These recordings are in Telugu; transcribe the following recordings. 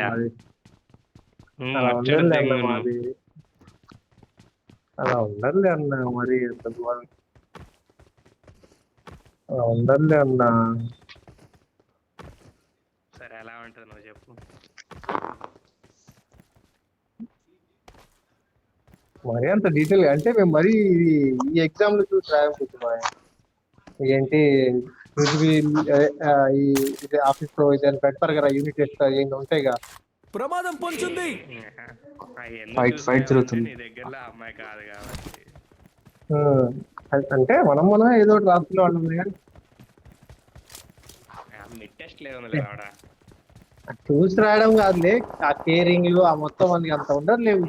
మాది. అలా ఉండదులే అన్న అచ్చడిద్దేంగు నువ్వు. మాది. అలా ఉండదులే అన్న మరి ఎంత ఘోరం. అలా ఉండదులే అన్న. సరే ఎలా ఉంటుంది నువ్వు చెప్పు. మరి అంత డీటెయిల్ అంటే మేము మరీ ఈ ఎగ్జామ్ లో చూసి రాయకపోతున్నాం. ఏంటి పృథ్వీ ఈ ఇది ఆఫీస్ లో ఇది పెడతారు కదా యూనిట్ టెస్ట్ ఏంటి ఉంటాయిగా. ప్రమాదం పొంచుంది. ఎందుకు ఫైట్ జరుగుతుంది. నీ దగ్గరలో అమ్మాయి కాదు కాబట్టి. అంటే మనం ఏదో ఒకటి రాసుకునే వాళ్ళం కానీ మిడ్ టెస్ట్ లేదు ఆడ. చూసి రాయడం కాదులే, ఆ కేరింగ్ ఆ మొత్తం మనకి అంత ఉండదు లేదు.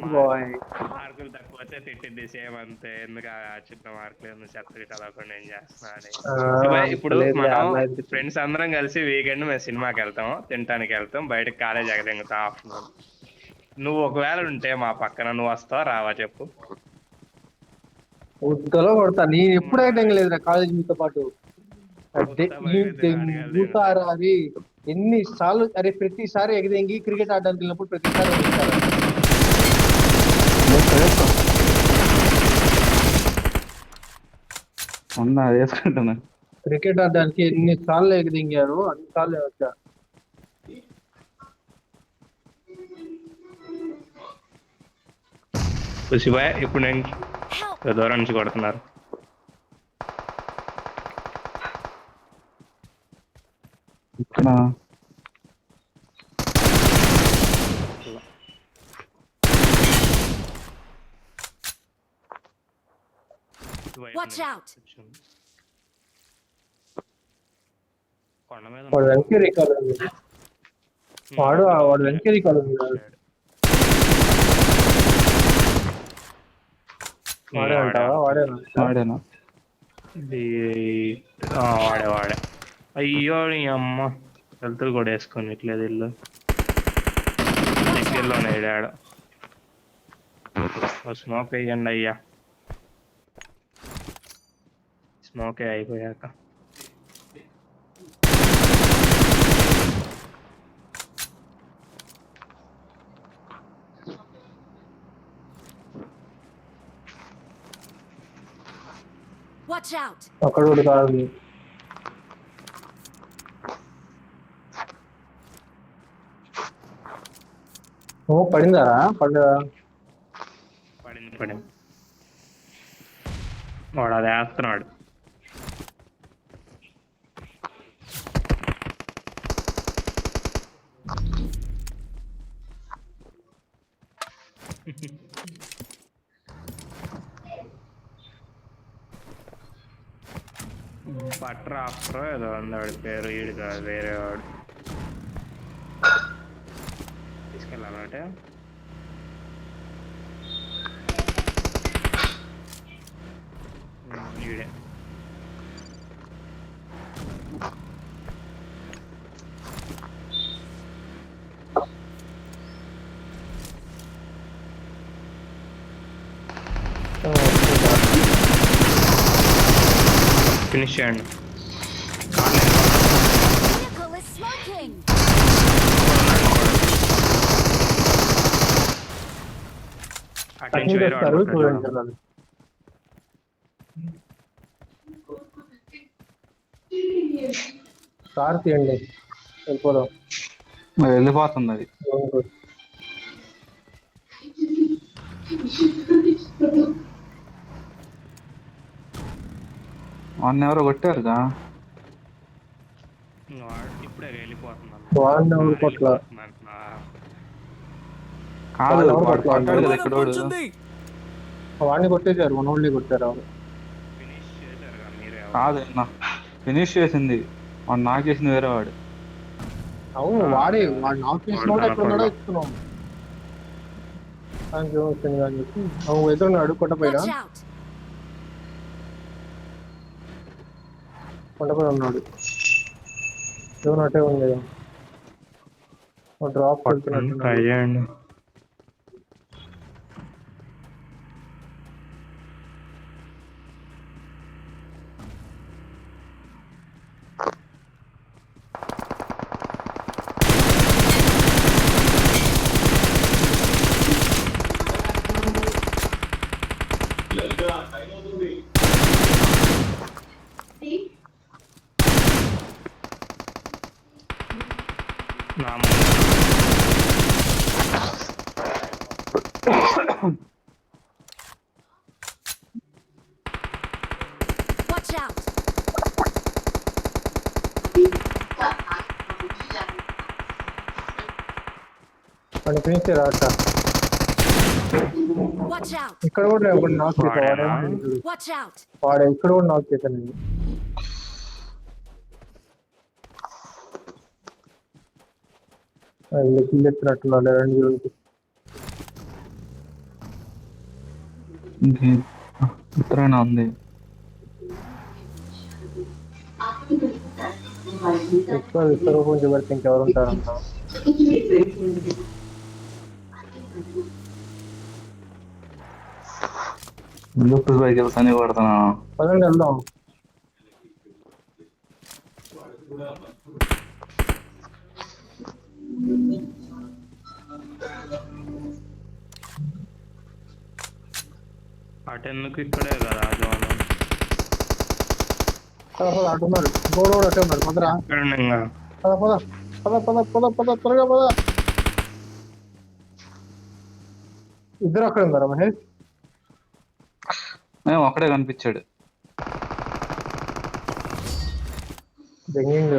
మార్కులు తక్కువ వచ్చే తిట్టింది సేమ్ అంతే. ఎందుకు ఆ చిన్న మార్కులు చెత్తగా చదవకుండా ఏం చేస్తున్నా అని. ఇప్పుడు మనం ఫ్రెండ్స్ అందరం కలిసి వీకెండ్ మేము సినిమాకి వెళ్తాం, తినడానికి వెళ్తాం, బయటకు కాలేజ్ ఎగదింగుతాం ఆఫ్టర్నూన్. నువ్వు ఒకవేళ ఉంటే మా పక్కన నువ్వు వస్తావా రావా చెప్పు. ఉద్దలో కొడతా. నేను ఎప్పుడైతే లేదు కాలేజ్ మీతో పాటు అది ఎన్నిసార్లు. అరే ప్రతిసారి ఎగదెంగి క్రికెట్ ఆడడానికి వెళ్ళినప్పుడు ప్రతిసారి వేసుకుంటున్నా. క్రికెట్ ఆడడానికి ఎన్నిసార్లు ఎగదెంగారు అన్నిసార్లు వచ్చా. శివాయ్ ఇప్పుడు నేను దూరం నుంచి కొడుతున్నారు. Watch out! వాడు వెనక్కి రీకాల్ ఉంది. వాడు వెనక్కి రీకాల్ ఉంది. వాడే అంటావా? వాడేనా? వాడే. అయ్యో నీ అమ్మ వెళ్తురు కూడా వేసుకొని ఇట్లేదు ఇల్లు దగ్గరలోనే ఆడ. స్మోక్ వేయండి అయ్యా. స్మోకే అయిపోయాక Watch out! అక్కడ కూడా కాదు. పడిందారా? పడింది. వాడు అది వేస్తున్నాడు. బట్టర్ ఆఫ్టర్ ఏదో ఉంది వాడి పేరు. ఈడు కాదు వేరే వాడు. తీసుకెళ్ళాలంటే ఈడే. ఫినిష్ చేయండి. Vehicle is smoking! అటెన్షన్ వేరే వాడు చూడండి. కార్ తీయండి, వెళ్ళిపోదాం. వెళ్ళిపోతుంది అది. వాడిని ఎవరో కొట్టారుగా. ఇప్పుడే వెళ్ళిపోతున్నాను. కాదు కొట్టాడు కదా ఇక్కడ. వాడిని కొట్టేశారు, మనోళ్ళని కొట్టారు. ఫినిష్ చేశారు మీరే. కాదు ఫినిష్ చేసింది వాడు, నాకు చేసింది వేరే వాడు. అవును వాడు నాకు చేసినోడే ఎక్కడున్నాడో ఇస్తున్నాం. వచ్చింది అని చెప్పి నువ్వు ఎదురున్నాడు కొట్టపోయినా. కొండపై ఉన్నాడు. అటే ఉంది. డ్రాప్ పడుతున్నట్టు. Watch out! వాడిని ఫినిష్ చేయరా అక్క. Watch out! ఇక్కడ కూడా ఒకటి నాక్ చేసా. వాడేనా? Watch out! వాడు ఇక్కడ కూడా నాక్ చేశాను నేను. కిల్ ఎత్తినట్టున్నాడు 2 యూనిట్. ఉత్తరాయణ ఉంది. ఎక్కువ విశ్వరూపం చివరికి ఇంకెవరు ఉంటారంట. లూపస్ బైక్ వెళ్తానే కొడతానా. పదండి వెళ్దాం. అటెందుకు ఇక్కడే కదా జోన్. పద పద అటున్నారు. గోడ కూడా అట్టే ఉన్నారు. పదరా. ఇక్కడ ఉంది ఇంకా. పద పద పద పద పద పద త్వరగా పద. ఇద్దరు అక్కడ ఉన్నారా మహేష్? అక్కడే కనిపించాడు. బెంగింగ్